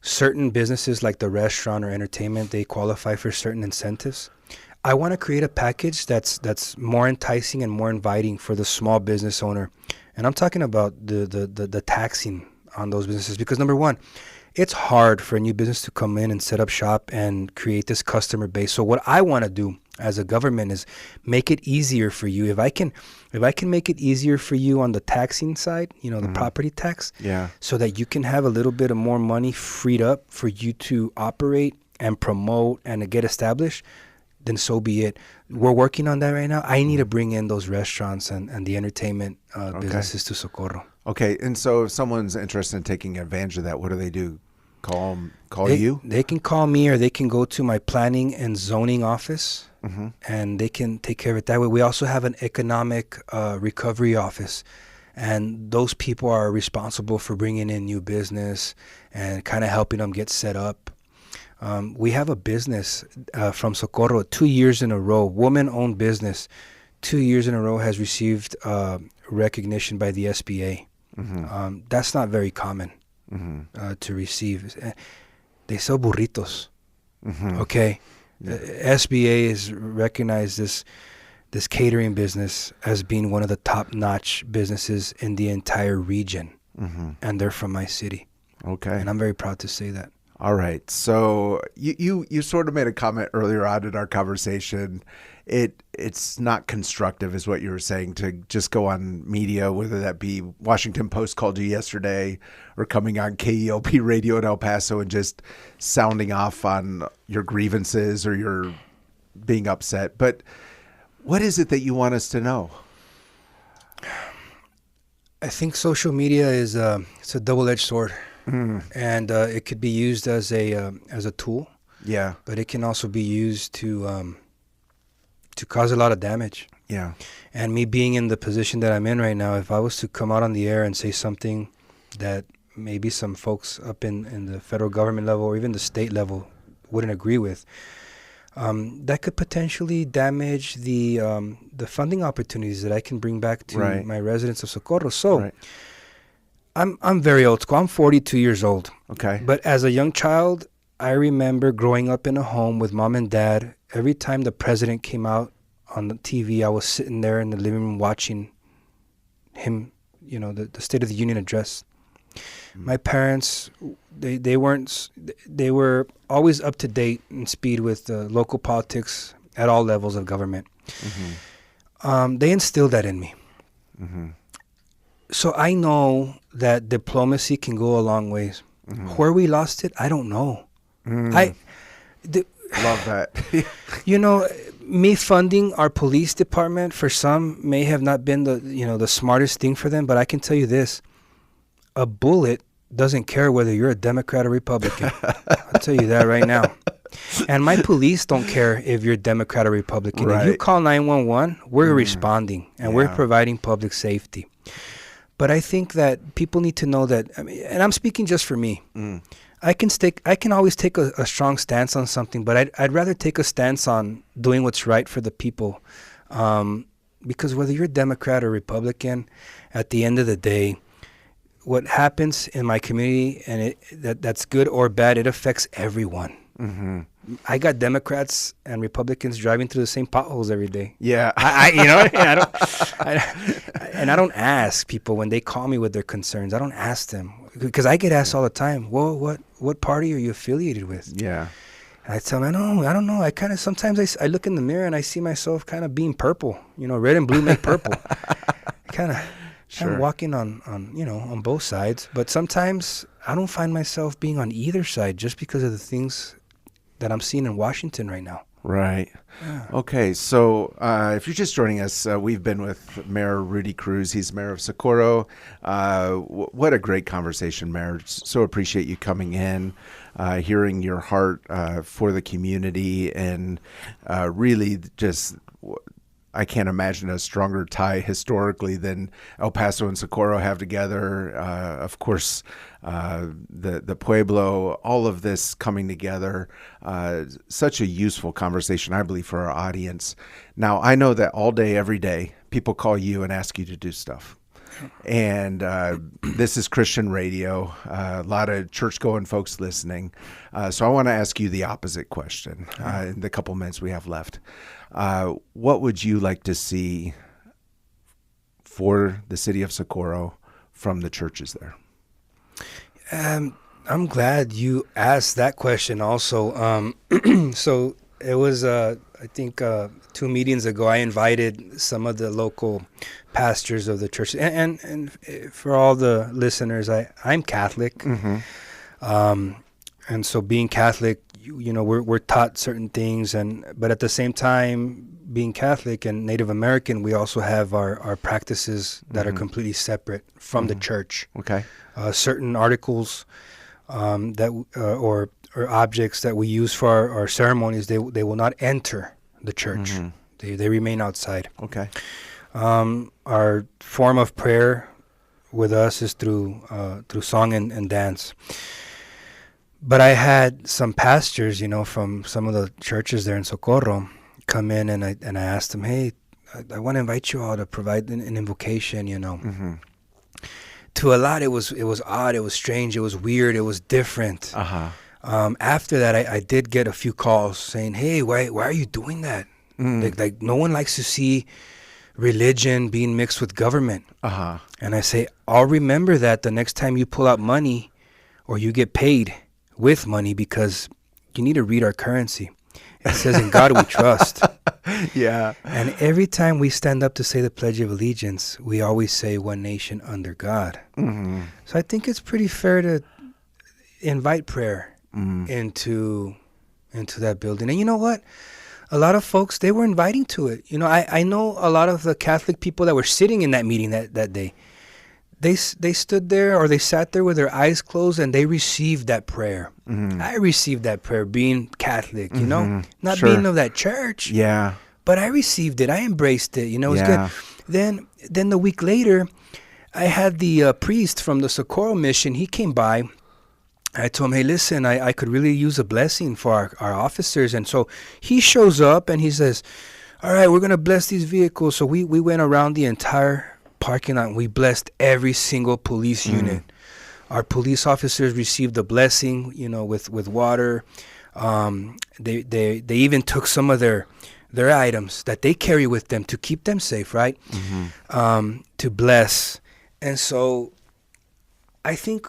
Certain businesses like the restaurant or entertainment, they qualify for certain incentives. I want to create a package that's more enticing and more inviting for the small business owner. And I'm talking about the taxing on those businesses, because number one, it's hard for a new business to come in and set up shop and create this customer base. So what I want to do as a government is make it easier for you. If I can make it easier for you on the taxing side, the property tax, so that you can have a little bit of more money freed up for you to operate and promote and to get established, then so be it. We're working on that right now. I need to bring in those restaurants and the entertainment businesses to Socorro. Okay, and so if someone's interested in taking advantage of that, what do they do? Call you? They can call me, or they can go to my planning and zoning office, and they can take care of it that way. We also have an economic recovery office, and those people are responsible for bringing in new business and kind of helping them get set up. We have a business from Socorro 2 years in a row, woman-owned business, 2 years in a row has received recognition by the SBA. That's not very common to receive. They sell burritos. Okay. The SBA has recognized this catering business as being one of the top-notch businesses in the entire region. And they're from my city. Okay. And I'm very proud to say that. All right. So you sort of made a comment earlier on in our conversation. It's not constructive, is what you were saying, to just go on media, whether that be Washington Post called you yesterday or coming on KELP radio in El Paso and just sounding off on your grievances or your being upset. But what is it that you want us to know? I think social media is it's a double-edged sword. And it could be used as a tool. Yeah. But it can also be used to cause a lot of damage. Yeah. And me being in the position that I'm in right now, if I was to come out on the air and say something that maybe some folks up in the federal government level or even the state level wouldn't agree with, that could potentially damage the funding opportunities that I can bring back to my residents of Socorro. So I'm very old school. I'm 42 years old. Okay. But as a young child, I remember growing up in a home with mom and dad. Every time the president came out on the TV, I was sitting there in the living room watching him, the State of the Union address. My parents, they were always up to date and speed with local politics at all levels of government. They instilled that in me. So I know that diplomacy can go a long ways. Where we lost it, I don't know. Love that. Me funding our police department for some may have not been the smartest thing for them, but I can tell you this: a bullet doesn't care whether you're a Democrat or Republican. I'll tell you that right now. And my police don't care if you're Democrat or Republican. If you call 911, we're responding and we're providing public safety. But I think that people need to know that, and I'm speaking just for me. I can always take a strong stance on something, but I'd rather take a stance on doing what's right for the people. Because whether you're Democrat or Republican, at the end of the day, what happens in my community, and that's good or bad, it affects everyone. I got Democrats and Republicans driving through the same potholes every day. Yeah. I don't ask people when they call me with their concerns. I don't ask them, because I get asked all the time, well, what party are you affiliated with? Yeah. And I tell them, I don't know. I kind of, sometimes I look in the mirror and I see myself kind of being purple. Red and blue make purple. kind of walking on both sides. But sometimes I don't find myself being on either side just because of the things that I'm seeing in Washington right now. Right. Yeah. Okay. So if you're just joining us, we've been with Mayor Rudy Cruz. He's mayor of Socorro. What a great conversation, Mayor. So appreciate you coming in, hearing your heart for the community, and really just I can't imagine a stronger tie historically than El Paso and Socorro have together. Of course, the Pueblo, all of this coming together. Such a useful conversation, I believe, for our audience. Now, I know that all day, every day, people call you and ask you to do stuff. And this is Christian radio, a lot of church-going folks listening. So I want to ask you the opposite question in the couple minutes we have left. What would you like to see for the city of Socorro from the churches there? I'm glad you asked that question also. So it was, I think, 2 meetings ago, I invited some of the local pastors of the church. And for all the listeners, I'm Catholic. Mm-hmm. And so being Catholic, we're taught certain things. But at the same time, being Catholic and Native American, we also have our practices that are completely separate from the church. Okay. Certain articles or objects that we use for our ceremonies, they will not enter the church. They remain outside. Okay. Our form of prayer with us is through song and dance. But I had some pastors, from some of the churches there in Socorro come in, and I asked them, hey, I want to invite you all to provide an invocation, Mm-hmm. To a lot, it was odd, it was strange, it was weird, it was different. After that, I did get a few calls saying, hey, why are you doing that? Like no one likes to see religion being mixed with government. And I say, I'll remember that the next time you pull out money or you get paid with money, because you need to read our currency. It says, in God we trust. Yeah. And every time we stand up to say the Pledge of Allegiance, we always say one nation under God. Mm-hmm. So I think it's pretty fair to invite prayer into that building. And you know what? A lot of folks, they were inviting to it. I know a lot of the Catholic people that were sitting in that meeting that day. They stood there, or they sat there with their eyes closed, and they received that prayer. I received that prayer being Catholic, not Sure. being of that church. Yeah. But I received it. I embraced it. It was Yeah. good. Then the week later, I had the priest from the Socorro mission. He came by. I told him, hey, listen, I could really use a blessing for our officers. And so he shows up and he says, all right, we're going to bless these vehicles. So we went around the entire parking lot and we blessed every single police unit. Our police officers received a blessing, with water. They even took some of their items that they carry with them to keep them safe, right? To bless. And so I think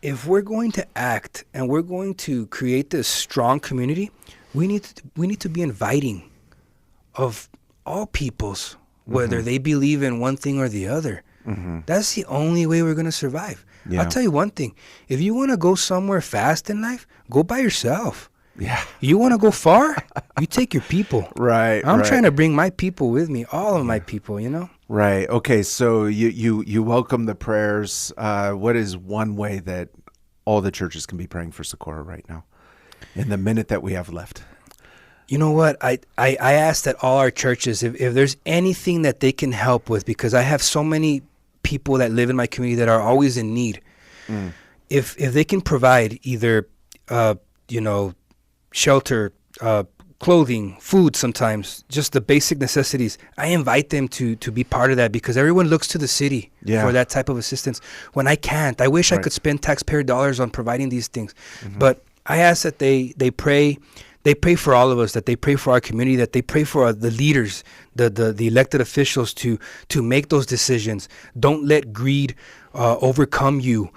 if we're going to act and we're going to create this strong community, we need to be inviting of all peoples, whether they believe in one thing or the other. That's the only way we're going to survive. Yeah. I'll tell you one thing. If you want to go somewhere fast in life, go by yourself. Yeah. You want to go far? You take your people. Right. I'm right. trying to bring my people with me, all of my people, Right. Okay. So you welcome the prayers. What is one way that all the churches can be praying for Socorro right now in the minute that we have left? You know what? I asked that all our churches, if there's anything that they can help with, because I have so many people that live in my community that are always in need. If they can provide either, shelter, clothing, food, sometimes just the basic necessities, I invite them to be part of that, because everyone looks to the city for that type of assistance. When I can't, I wish I could spend taxpayer dollars on providing these things. But I ask that they pray. They pray for all of us, that they pray for our community, that they pray for the leaders, the elected officials to make those decisions. Don't let greed overcome you.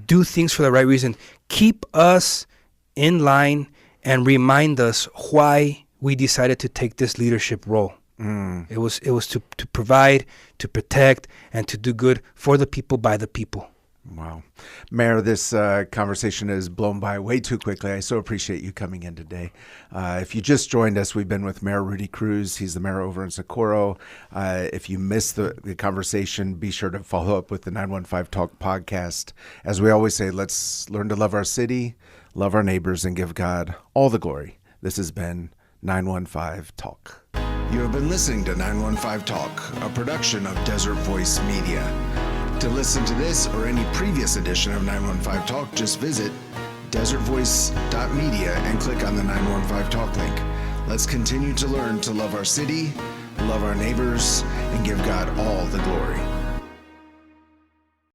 Do things for the right reason. Keep us in line and remind us why we decided to take this leadership role. It was to provide, to protect, and to do good for the people, by the people. Wow. Mayor, this conversation has blown by way too quickly. I so appreciate you coming in today. If you just joined us, we've been with Mayor Rudy Cruz. He's the mayor over in Socorro. If you missed the conversation, be sure to follow up with the 915 Talk podcast. As we always say, let's learn to love our city, love our neighbors, and give God all the glory. This has been 915 Talk. You have been listening to 915 Talk, a production of Desert Voice Media. To listen to this or any previous edition of 915 Talk, just visit desertvoice.media and click on the 915 Talk link. Let's continue to learn to love our city, love our neighbors, and give God all the glory.